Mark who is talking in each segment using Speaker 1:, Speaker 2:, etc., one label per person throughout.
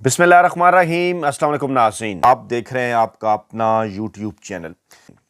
Speaker 1: बिस्मिल्लाहिर्रहमानिर्रहीम। अस्सलाम वालेकुम नाज़रीन, आप देख रहे हैं आपका अपना यूट्यूब चैनल।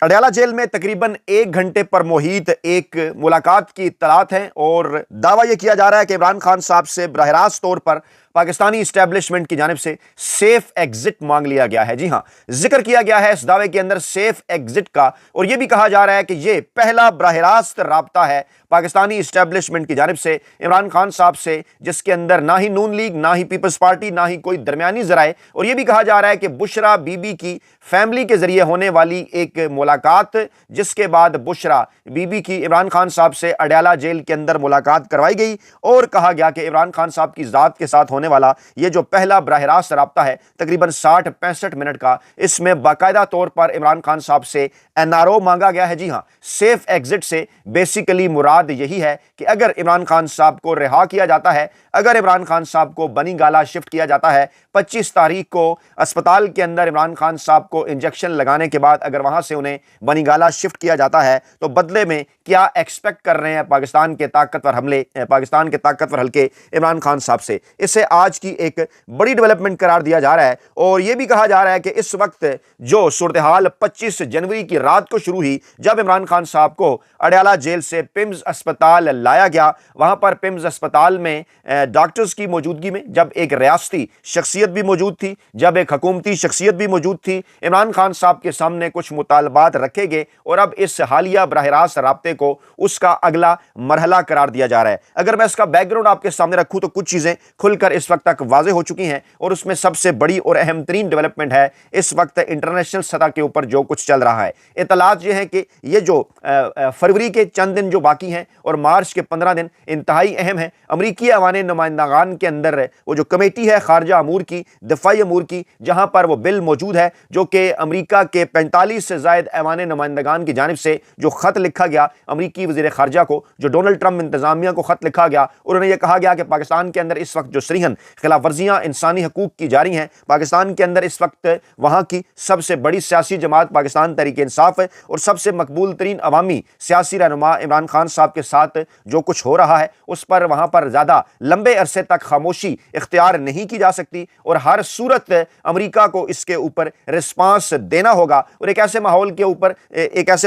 Speaker 1: अडयाला जेल में तकरीबन 1 घंटे पर मुहित एक मुलाकात की इत्तलात है और दावा यह किया जा रहा है कि इमरान खान साहब से बराह रास्त तौर पर पाकिस्तानी इस्टेब्लिशमेंट की जानिब से सेफ एग्जिट मांग लिया गया है। जी हां, जिक्र किया गया है इस दावे के अंदर सेफ एग्जिट का, और यह भी कहा जा रहा है कि यह पहला बराह रास्त राब्ता है पाकिस्तानी इस्टेब्लिशमेंट की जानिब से इमरान खान साहब से, जिसके अंदर ना ही नून लीग, ना ही पीपल्स पार्टी, ना ही कोई दरमियानी जराए। और यह भी कहा जा रहा है कि बुशरा बीबी की फैमिली के जरिए होने वाली एक मुलाकात, जिसके बाद बुशरा बीबी की इमरान खान साहब से अडयाला जेल के अंदर मुलाकात करवाई गई और कहा गया कि इमरान खान साहब की जात के साथ होने वाला यह जो पहला बराह रास्त राब्ता है तकरीबन 60-65 मिनट का, इसमें बाकायदा तौर पर इमरान खान साहब से एनआरओ मांगा गया है। जी हां, सेफ एग्जिट से बेसिकली मुराद यही है कि अगर इमरान खान साहब को रिहा किया जाता है, अगर इमरान खान साहब को बनी गाला शिफ्ट किया जाता है, 25 तारीख को अस्पताल के अंदर इमरान खान साहब को इंजेक्शन लगाने के बाद अगर वहां से उन्हें बनी गाला शिफ्ट किया जाता है, तो बदले में क्या एक्सपेक्ट कर रहे हैं पाकिस्तान के ताकतवर हल्के इमरान खान साहब से। इसे आज की एक बड़ी डेवलपमेंट करार दिया जा रहा है और यह भी कहा जा रहा है कि इस वक्त जो सूरत हाल 25 जनवरी की रात को शुरू हुई, जब इमरान खान साहब को अडयाला जेल से पिम्स अस्पताल लाया गया, वहां पर पिम्स अस्पताल में डॉक्टर्स की मौजूदगी में जब एक रियासती शख्सियत भी मौजूद थी, जब एक हुकूमती शख्सियत भी मौजूद थी, इमरान खान साहब के सामने कुछ मुतालबात रखे गए और अब इस हालिया बराह रास्त राब्ते को उसका अगला मरहला करार दिया जा रहा है। अगर मैं इसका बैकग्राउंड आपके सामने रखूं तो कुछ चीजें खुलकर इस वक्त तक वाज़ेह हो चुकी हैं और उसमें सबसे बड़ी और अहम तरीन डेवलपमेंट है इस वक्त इंटरनेशनल सतह के ऊपर जो कुछ चल रहा है। इतलात ये है कि ये जो फरवरी के चंद दिन जो बाकी हैं और मार्च के 15 दिन इंतहाई अहम है। अमरीकी ऐवान नुमाइंदगान के अंदर वो जो कमेटी है खारजा अमूर की, दफाई अमूर की, जहां पर वो बिल मौजूद है जो कि अमरीका के 45 से ज्यादा ऐवान नुमाइंदगान की जानिब से जो खत लिखा गया अमरीकी वजीर खारजा को, जो डोनाल्ड ट्रंप इंतजामिया को खत लिखा गया, उन्होंने ये कहा गया कि पाकिस्तान के अंदर इस वक्त जो सरीहन खिलाफ वर्जियां इंसानी हकूक की जारी हैं, पाकिस्तान के अंदर इस वक्त वहां की सबसे बड़ी सियासी जमात पाकिस्तान तहरीक इंसाफ है और सबसे मकबूल तरीन अवामी सियासी रहनुमा इमरान खान साहब के साथ जो कुछ हो रहा है उस पर वहां पर ज्यादा लंबे अरसे तक खामोशी इख्तियार नहीं की जा सकती और हर सूरत अमरीका को इसके ऊपर रिस्पांस देना होगा। और एक ऐसे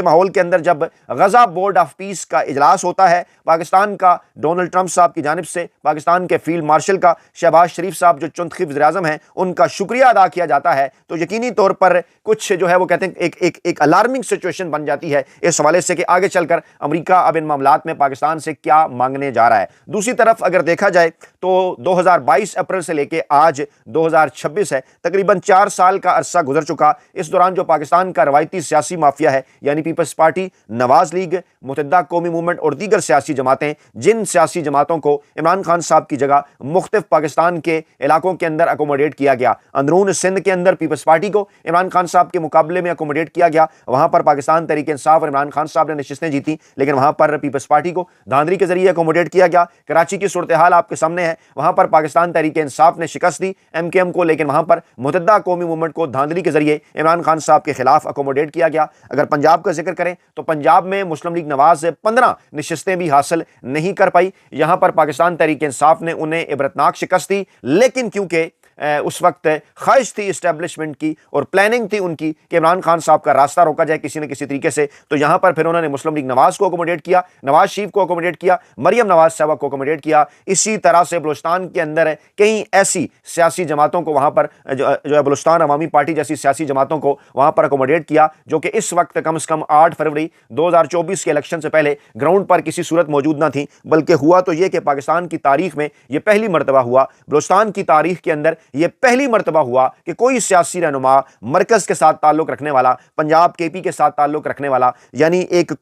Speaker 1: माहौल के अंदर जब गजा बोर्ड ऑफ पीस का इजलास होता है, पाकिस्तान का डोनाल्ड ट्रंप साहब की जानिब से पाकिस्तान के फील्ड मार्शल का शहबाज शरीफ साहब जो चुनखी वज़ीर-ए-आज़म हैं उनका शुक्रिया अदा किया जाता है, तो यकीनी तौर पर कुछ जो है वो कहते हैं एक अलार्मिंग सिचुएशन बन जाती है इस हवाले से कि आगे चलकर अमेरिका अब इन मामलात में पाकिस्तान से क्या मांगने जा रहा है। दूसरी तरफ अगर देखा जाए तो 2022 अप्रैल से लेके आज 2026 है, तकरीबन 4 साल का अरसा गुजर चुका। इस दौरान जो पाकिस्तान का रवायती सियासी माफिया है यानी पीपल्स पार्टी, नवाज लीग, मुत्तहिदा कौमी मूवमेंट और दीगर सियासी जमातें, जिन सियासी जमातों को इमरान खान साहब की जगह मुख्तलिफ पाकिस्तान के इलाकों के अंदर अकोमोडेट किया गया, अंदरून सिंध के अंदर पीपल्स पार्टी को इमरान खान साहब के मुकाबले में अकोमोडेट किया गया, वहां पर पाकिस्तान तहरीक इंसाफ और इमरान खान साहब ने नशिस्तें जीती, लेकिन वहां पर पीपल्स पार्टी को धांधली के जरिए अकोमोडेट किया गया। कराची की सूरत हाल आपके सामने है, वहां पर पाकिस्तान तहरीक इंसाफ ने शिकस्त दी एमकेएम को, लेकिन वहां पर मुत्तहिदा कौमी मूवमेंट को धांधली के जरिए इमरान खान साहब के खिलाफ अकोमोडेट किया गया। अगर पंजाब का जिक्र करें तो पंजाब में मुस्लिम लीग नवाज 15 नशिस्तें भी हासिल नहीं कर पाई, यहां पर पाकिस्तान तहरीक इंसाफ ने उन्हें इबरतनाक शिकस्त दी, लेकिन क्योंकि उस वक्त ख्वाहिश थी इस्टेब्लिशमेंट की और प्लानिंग थी उनकी कि इमरान खान साहब का रास्ता रोका जाए किसी न किसी तरीके से, तो यहां पर फिर उन्होंने मुस्लिम लीग नवाज को अकोमोडेट किया, नवाज शरीफ को अकोमोडेट किया, मरियम नवाज साहबा को अकोमोडेट किया। इसी तरह से बलूचिस्तान के अंदर कई ऐसी सियासी जमातों को वहां पर जो है बलूचिस्तान अवामी पार्टी जैसी सियासी जमातों को वहां पर अकोमोडेट किया, जो कि इस वक्त कम से कम 8 फरवरी 2024 के इलेक्शन से पहले ग्राउंड पर किसी सूरत मौजूद ना थी। बल्कि हुआ तो यह कि पाकिस्तान की तारीख में यह पहली मरतबा हुआ, बलूचिस्तान की तारीख के अंदर यह पहली मरतबा हुआ कि कोई सियासी रहनुमा मरकज के साथ ताल्लुक रखने वाला, पंजाब केपी के साथ ताल्लुक रखने वाला, यानी एक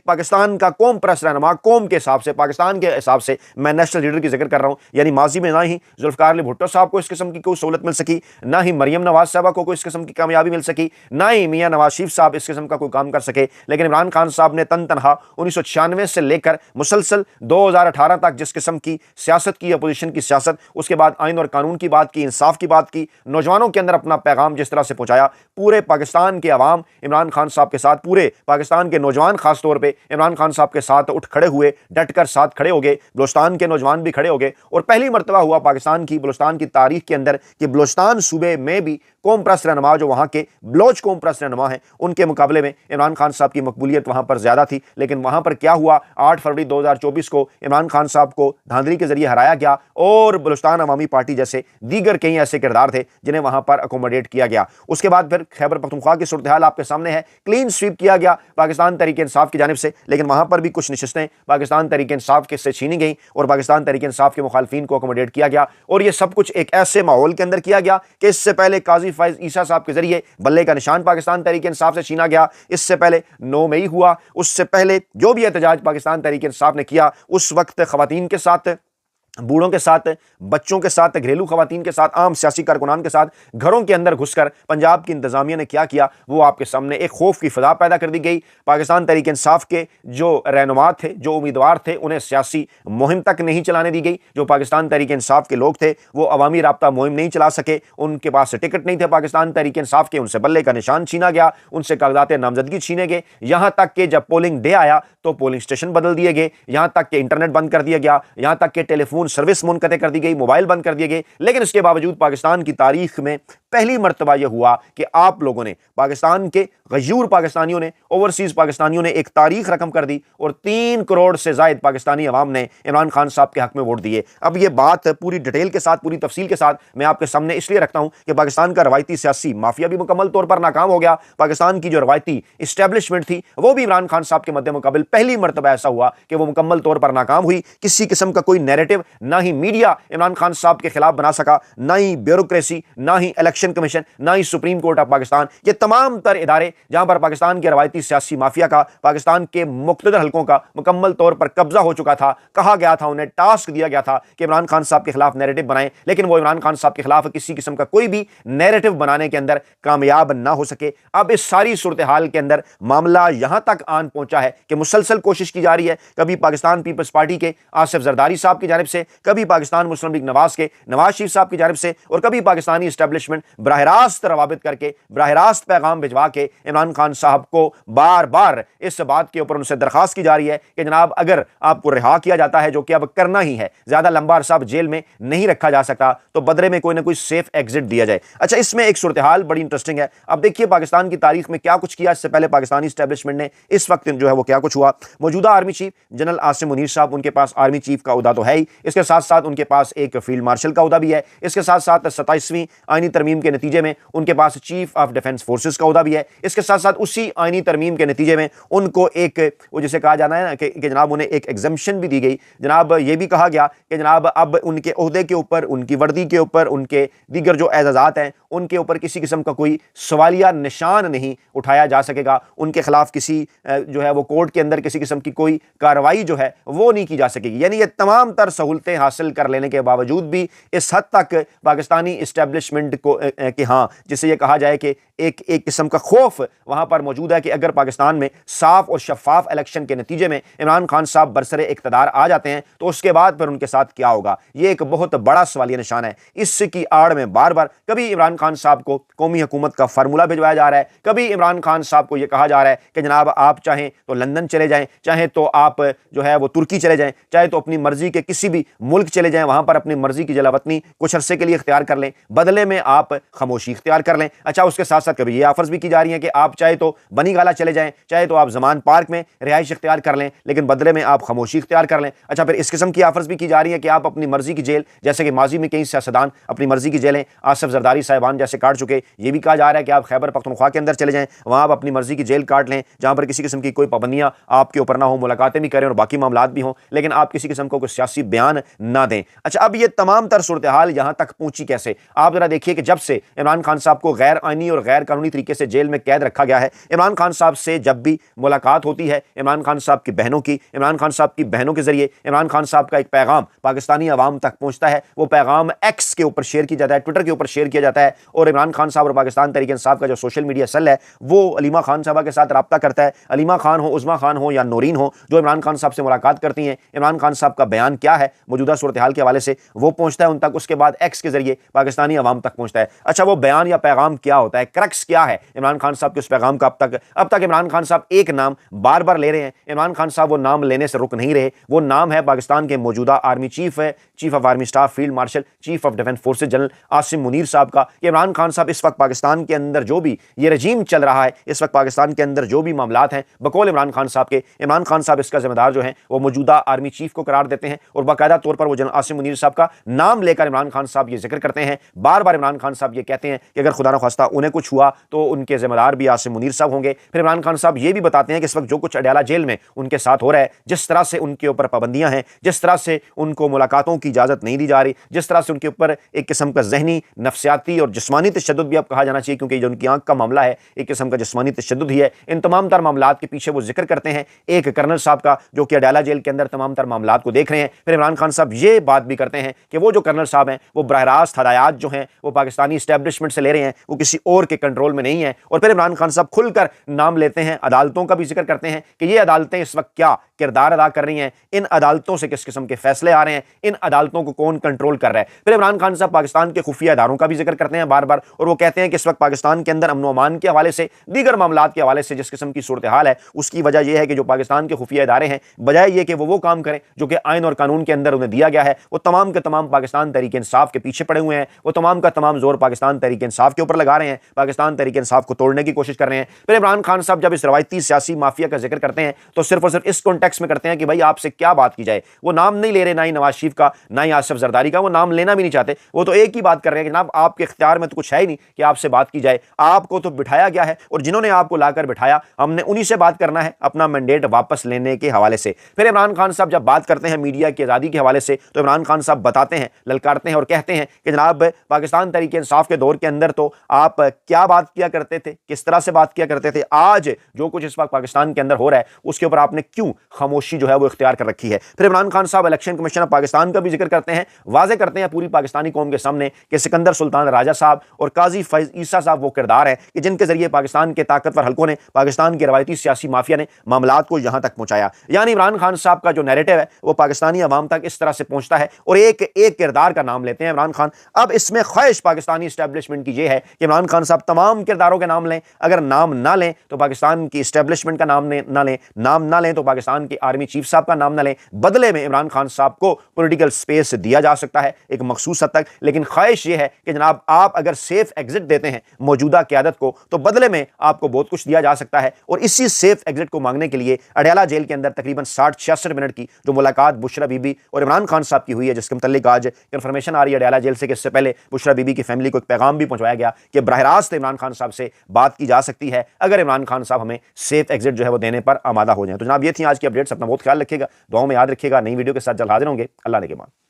Speaker 1: पाकिस्तान का कौम परस्त रहनुमा, कौम के हिसाब से, पाकिस्तान के हिसाब से मैं नेशनल लीडर की जिक्र कर रहा हूं, यानी माजी में ना ही जुल्फकार अली भुट्टो साहब को इस किस्म की कोई सहूलत मिल सकी, ना ही मरियम नवाज साहबा को इस किस्म की कामयाबी मिल सकी, ना ही मियां नवाज शरीफ साहब इस किस्म का कोई काम कर सके। लेकिन इमरान खान साहब ने तन तनहा 1996 से लेकर मुसलसल 2018 तक जिस किस्म की सियासत की, अपोजिशन की सियासत, उसके बाद आइन और कानून की की बात की, इंसाफ की बात की, नौजवानों के अंदर अपना पैगाम जिस तरह से पहुंचाया, पूरे पाकिस्तान के अवाम इमरान खान साहब के साथ, पूरे पाकिस्तान के नौजवान खासतौर पर इमरान खान साहब के साथ उठ खड़े हुए, डटकर साथ खड़े हो गए। बलूचिस्तान के नौजवान भी खड़े हो गए और पहली मरतबा हुआ पाकिस्तान की, बलूचिस्तान की तारीख के अंदर कि बलूचिस्तान सूबे में भी कौम परस्त रहनुमा, जो वहां के बलोच कौम परस्त रहनुमा है, उनके मुकाबले में इमरान खान साहब की मकबूलियत वहां पर ज्यादा थी। लेकिन वहां पर क्या हुआ, 8 फरवरी 2024 को इमरान खान साहब को धांधली के जरिए हराया गया और बलूचिस्तान अवामी पार्टी जैसे दीगर कई ऐसे किरदार थे जिन्हें वहां पर अकोमोडेट किया गया। उसके बाद फिर खैबर पख्तूनख्वा की सूरत हाल आपके सामने है, क्लीन स्वीप किया गया पाकिस्तान तहरीक इंसाफ की जानिब से, लेकिन वहां पर भी कुछ नशिस्तें पाकिस्तान तहरीक इंसाफ के से छीनी गई और पाकिस्तान तहरीक इंसाफ के मुखालफिन को अकोमोडेट किया गया। और यह सब कुछ एक ऐसे माहौल के अंदर किया गया कि इससे पहले काजी फैज ईसा साहब के जरिए बल्ले का निशान पाकिस्तान तहरीक इंसाफ से छीना गया, इससे पहले 9 मई हुआ, उससे पहले जो भी एहतजाज पाकिस्तान तहरीक इंसाफ ने किया, उस वक्त खवातीन के साथ, बूढ़ों के साथ, बच्चों के साथ, घरेलू खवातीन के साथ, आम सियासी कारकुनान के साथ घरों के अंदर घुसकर पंजाब की इंतजामिया ने क्या किया, वो आपके सामने एक खौफ की फजा पैदा कर दी गई। पाकिस्तान तहरीक इंसाफ के जो रहनुमा थे, जो उम्मीदवार थे, उन्हें सियासी मुहिम तक नहीं चलाने दी गई। जो पाकिस्तान तहरीक इंसाफ के लोग थे वो अवामी राब्ता मुहिम नहीं चला सके, उनके पास टिकट नहीं थे पाकिस्तान तहरीक इंसाफ के, उनसे बल्ले का निशान छीना गया, उनसे कागजात नामजदगी छीने गए। यहां तक कि जब पोलिंग डे आया तो पोलिंग स्टेशन बदल दिए गए, यहां तक कि इंटरनेट बंद कर दिया गया, यहां तक कि टेलीफोन सर्विस मुनक़ते कर दी गई, मोबाइल बंद कर दिए गए। लेकिन इसके बावजूद पाकिस्तान की तारीख में पहली मर्तबा यह हुआ कि आप लोगों ने, पाकिस्तान के गयूर पाकिस्तानियों ने, ओवरसीज पाकिस्तानियों ने एक तारीख रकम कर दी और 3 करोड़ से जायद पाकिस्तानी अवाम ने इमरान खान साहब के हक में वोट दिए। अब यह बात पूरी डिटेल के साथ, पूरी तफसील के साथ मैं आपके सामने इसलिए रखता हूं कि पाकिस्तान का रवायती सियासी माफिया भी मुकम्मल तौर पर नाकाम हो गया। पाकिस्तान की जो रवायती इस्टेब्लिशमेंट थी वो भी इमरान खान साहब के मद्दे मुकाबिल पहली मर्तबा ऐसा हुआ कि वो मुकम्मल तौर पर नाकाम हुई। किसी किस्म का कोई नैरेटिव ना ही मीडिया इमरान खान साहब के खिलाफ बना सका, ना ही ब्यूरोक्रेसी, ना ही इलेक्शन कमीशन, ना ही सुप्रीम कोर्ट ऑफ पाकिस्तान। ये तमाम तर इदारे जहां पर पाकिस्तान के रवायती सियासी माफिया का, पाकिस्तान के मुख्तलिफ हलकों का मुकम्मल तौर पर कब्जा हो चुका था। कहा गया था, उन्हें टास्क दिया गया था कि इमरान खान साहब के खिलाफ नैरेटिव बनाएं, लेकिन वो इमरान खान साहब के खिलाफ किसी किस्म का कोई भी नैरेटिव बनाने के अंदर कामयाब ना हो सके। अब इस सारी सूरत हाल के अंदर मामला यहां तक आन पहुंचा है कि मुसलसल कोशिश की जा रही है, कभी पाकिस्तान पीपल्स पार्टी के आसिफ जरदारी साहब की जानिब से, कभी पाकिस्तान मुस्लिम लीग नवाज के नवाज शरीफ साहब की जानिब से, और कभी पाकिस्तानी एस्टेब्लिशमेंट बराह रास्त रवाबित करके, बराह रास्त पैगाम भिजवा के इमरान खान साहब को बार बार इस बात के ऊपर उनसे दरखास्त की जा रही है कि जनाब अगर आपको रिहा किया जाता है, जो कि अब करना ही है, ज्यादा लंबा अरसा जेल में नहीं रखा जा सकता, तो बदले में कोई ना कोई सेफ एग्जिट दिया जाए। अच्छा, इसमें एक सूरत हाल बड़ी इंटरेस्टिंग है। अब देखिए पाकिस्तान की तारीख में क्या कुछ किया इससे पहले पाकिस्तानी एस्टेब्लिशमेंट ने, इस वक्त जो है वो क्या कुछ हुआ। मौजूदा army chief general Asim Munir साहब, उनके पास आर्मी चीफ का उहदा तो है ही, इसके साथ साथ उनके पास एक फील्ड मार्शल का उहदा भी है, इसके साथ साथ 27वीं आईनी तरमीम के नतीजे में उनके पास चीफ ऑफ डिफेंस फोर्सेस का उहदा भी है। इसके साथ साथ उसी आईनी तरमीम के नतीजे में उनको एक, वो जिसे कहा जाना है ना कि जनाब उन्हें एक एग्जम्पशन भी दी गई। जनाब ये भी कहा गया कि जनाब अब उनके ओहदे के ऊपर, उनकी वर्दी के ऊपर, उनके दीगर जो एजाजात हैं उनके ऊपर किसी किस्म का कोई सवालिया निशान नहीं उठाया जा सकेगा। उनके खिलाफ किसी जो है वो कोर्ट के अंदर किसी किस्म की कोई कार्रवाई जो है वो नहीं की जा सकेगी। यानी ये तमाम तर सहूलतें हासिल कर लेने के बावजूद भी इस हद तक पाकिस्तानी इस्टेब्लिशमेंट को कि हाँ, जिसे ये कहा जाए कि एक किस्म का खौफ वहां पर मौजूद है कि अगर पाकिस्तान में साफ और शफाफ इलेक्शन के नतीजे में इमरान खान साहब बरसरे इख्तिदार आ जाते हैं तो उसके बाद फिर उनके साथ क्या होगा, ये एक बहुत बड़ा सवालिया निशान है। इसकी आड़ में बार बार कभी इमरान खान साहब को कौमी हुकूमत का फार्मूला भिजवाया जा रहा है, कभी इमरान खान साहब को यह कहा जा रहा है कि जनाब आप चाहें तो लंदन चले जाएं, चाहे तो आप जो है वो तुर्की चले जाएं, चाहे तो अपनी मर्जी के किसी भी मुल्क चले जाएं, वहां पर अपनी मर्जी की जलावतनी कुछ अरसे के लिए इख्तियार कर लें, बदले में आप खामोशी इख्तियार कर लें। अच्छा, उसके साथ साथ कभी ये ऑफर्स भी की जा रही हैं कि आप चाहे तो बनी गाला चले जाएं, चाहे तो आप जमान पार्क में रिहाइश इख्तियार कर लें, लेकिन बदले में आप खामोशी इख्तियार कर लें। अच्छा, फिर इस किस्म की ऑफर्स भी की जा रही है कि आप अपनी मर्जी की जेल, जैसे कि माजी में कई सियासतदान अपनी मर्जी की जेलें आसिफ जरदारी साहिबान जैसे काट चुके, ये भी कहा जा रहा है कि आप खैबर पख्तूनख्वा के अंदर चले जाएं, वहां आप अपनी मर्जी की जेल काट लें, जहां पर किसी किस्म की कोई पाबंदियां आपके ऊपर ना हो, मुलाकातें भी करें और बाकी मामलात भी हों, लेकिन आप किसी किस्म को कोई सियासी बयान ना दें। अच्छा, अब ये तमाम तर सूरत हाल यहां तक पहुंची कैसे, आप जरा देखिए कि जब से इमरान खान साहब को गैर आईनी और गैर गैर कानूनी तरीके से जेल में कैद रखा गया है। इमरान खान साहब से जब भी मुलाकात होती है इमरान खान साहब की बहनों की, इमरान खान साहब की बहनों के जरिए इमरान खान साहब का एक पैगाम पाकिस्तानी अवाम तक पहुंचता है। वो पैगाम एक्स के ऊपर शेयर किया जाता है, ट्विटर के ऊपर शेयर किया जाता है, और इमरान खान साहब और पाकिस्तान तहरीक इंसाफ का जो सोशल मीडिया सेल है वो अलीमा खान साहबा के साथ रब्ता करता है। अलीमा खान हो, उज़मा खान हो या नौरीन हो, जो इमरान खान साहब से मुलाकात करती हैं, इमरान खान साहब का बयान क्या है मौजूदा सूरत हाल के हवाले से वो पहुंचता है उन तक, उसके बाद एक्स के जरिए पाकिस्तानी अवाम तक पहुंचता है। अच्छा, वो बयान या पैगाम क्या होता है, क्रक्स क्या है इमरान खान साहब के उस पैगाम का? अब तक इमरान खान साहब एक नाम बार बार ले रहे हैं। इमरान खान साहब वो नाम लेने से रुक नहीं रहे। वो नाम है पाकिस्तान के मौजूदा आर्मी चीफ है, chief of army staff field marshal, chief of defence forces general Asim Munir साहब का। इमरान खान साहब इस वक्त पाकिस्तान के अंदर जो भी ये रजीम चल रहा है, इस वक्त पाकिस्तान के अंदर जो भी मामलात हैं बकौल इमरान खान साहब के, इमरान खान साहब इसका जिम्मेदार जो है वो मौजूदा आर्मी चीफ को करार देते हैं, और बाकायदा तौर पर वो जनरल आसिम मुनीर साहब का नाम लेकर इमरान खान साहब ये जिक्र करते हैं। बार बार इमरान खान साहब ये कहते हैं कि अगर खुदा न खास्ता उन्हें कुछ हुआ तो उनके जिम्मेदार भी आसिम मुनीर साहब होंगे। फिर इमरान खान साहब ये भी बताते हैं कि इस वक्त जो कुछ अडयाला जेल में उनके साथ हो रहा है, जिस तरह से उनके ऊपर पाबंदियां हैं, जिस तरह से उनको मुलाकातों की इजाजत नहीं दी जा रही, जिस तरह से उनके ऊपर एक किस्म का जहनी, नफ्सियाती और जिस्मानी तशद्दुद भी अब कहा जाना चाहिए, क्योंकि जो उनकी आंख का मामला है एक किस्म का जिस्मानी तशद्दुद ही है। इन तमाम तर मामलात के पीछे वो जिक्र करते हैं एक कर्नल साहब का जो कि अडयाला जेल के अंदर तमाम तर मामलात को देख रहे हैं। फिर इमरान खान साहब ये बात भी करते हैं कि वो जो कर्नल साहब हैं वो बरह रास्त हदायत जो हैं वो पाकिस्तानी इस्टेब्लिशमेंट से ले रहे हैं, वो किसी और के कंट्रोल में नहीं है। और फिर इमरान खान साहब खुलकर नाम लेते हैं, अदालतों का भी जिक्र करते हैं कि ये अदालतें इस वक्त क्या किरदार अदा कर रही हैं, इन अदालतों से किस किस्म के फैसले आ रहे हैं, इन अदालतों को कौन कंट्रोल कर रहा है। फिर इमरान खान साहब पाकिस्तान के खुफिया इदारों का भी जिक्र करते हैं बार बार, और वो कहते हैं कि इस वक्त पाकिस्तान के अंदर अमन अमान के हवाले से, दीगर मामलात के हवाले से जिस किस्म की सूरत हाल है उसकी वजह यह है कि जो पाकिस्तान के खुफिया इदारे हैं बजाय ये कि वो काम करें जो कि आइन और कानून के अंदर उन्हें दिया गया है, वो तमाम के तमाम पाकिस्तान तहरीक इंसाफ के पीछे पड़े हुए हैं। वो तमाम का तमाम जोर पाकिस्तान तहरीक इंसाफ के ऊपर लगा रहे हैं, पाकिस्तान तहरीक इंसाफ को तोड़ने की कोशिश कर रहे हैं। फिर इमरान खान साहब जब इस रवायती सियासी माफिया का जिक्र करते हैं तो सिर्फ और सिर्फ इस कॉन्टेक्स्ट में करते हैं कि भाई आपसे क्या बात की जाए। वो नाम नहीं ले रहे, ना ही नवाज शरीफ का, ना ही आसिफ जरदारी का, वो नाम लेना भी नहीं चाहते। वो तो एक ही बात कर रहे हैं कि जनाब आपके इख्तियार में तो कुछ है ही नहीं कि आपसे बात की जाए, आपको तो बिठाया गया है, और जिन्होंने आपको लाकर बिठाया हमने उन्हीं से बात करना है अपना मैंडेट वापस लेने के हवाले से। फिर इमरान खान साहब जब बात करते हैं मीडिया की आज़ादी के हवाले से तो इमरान खान साहब बताते हैं, ललकारते हैं और कहते हैं कि जनाब पाकिस्तान तहरीक इंसाफ के दौर के अंदर तो आप क्या बात किया करते थे, किस तरह से बात किया करते थे, आज जो कुछ इस वक्त पाकिस्तान के अंदर हो रहा है उसके ऊपर आपने क्यों खामोशी जो है वो इख्तियार कर रखी है। फिर इमरान खान साहब इलेक्शन कमीशन ऑफ पाकिस्तान का भी जिक्र करते हैं, वाजे करते हैं पूरी पाकिस्तानी कौम के सामने कि सिकंदर सुल्तान राजा साहब और काजी फैज ईसा साहब वो किरदार है कि जिनके जरिए पाकिस्तान के ताकतवर हल्कों ने, पाकिस्तान के रवायती सियासी माफिया ने मामलात को यहां तक पहुंचाया। यानी इमरान खान साहब का जो नैरेटिव है वो पाकिस्तानी अवाम तक इस तरह से पहुंचता है, और एक एक किरदार का नाम लेते हैं इमरान खान। अब इसमें ख्वाहिश पाकिस्तानी इस्टेब्लिशमेंट की ये है कि इमरान खान साहब तमाम किरदारों के नाम लें, अगर नाम ना लें तो पाकिस्तान की इस्टेब्लिशमेंट का नाम ना लें, नाम ना लें तो पाकिस्तान के आर्मी चीफ साहब का नाम ना लें। बदले में इमरान खान साहब को पॉलिटिकल स्पेस दिया जा सकता है एक मखसूस हद तक, लेकिन ख्वाहिश ये है कि जनाब आप अगर सेफ एग्जिट देते हैं मौजूदा क़यादत को तो बदले में आपको बहुत कुछ दिया जा सकता है। और इसी सेफ एग्जिट को मांगने के लिए अडयाला जेल के अंदर तकरीबन 60-66 मिनट की जो मुलाकात बुशरा बीबी और इमरान खान साहब की हुई है, जिसके मुताल्लिक आज कंफर्मेशन आ रही है अडयाला जेल से कि इससे पहले बुशरा बीबी की फैमिली को एक पैगाम भी पहुंचाया गया कि बरह रास्त इमरान खान साहब से बात की जा सकती है अगर इमरान खान साहब हमें सेफ एग्जिट जो है वो देने पर आमादा हो जाए। तो जनाब ये थी आज की अपडेट्स, अपना बहुत ख्याल रखिएगा, दुआओं में याद रखिएगा। नई वीडियो के साथ जल्द हाजिर होंगे। अल्लाह ने के बाद।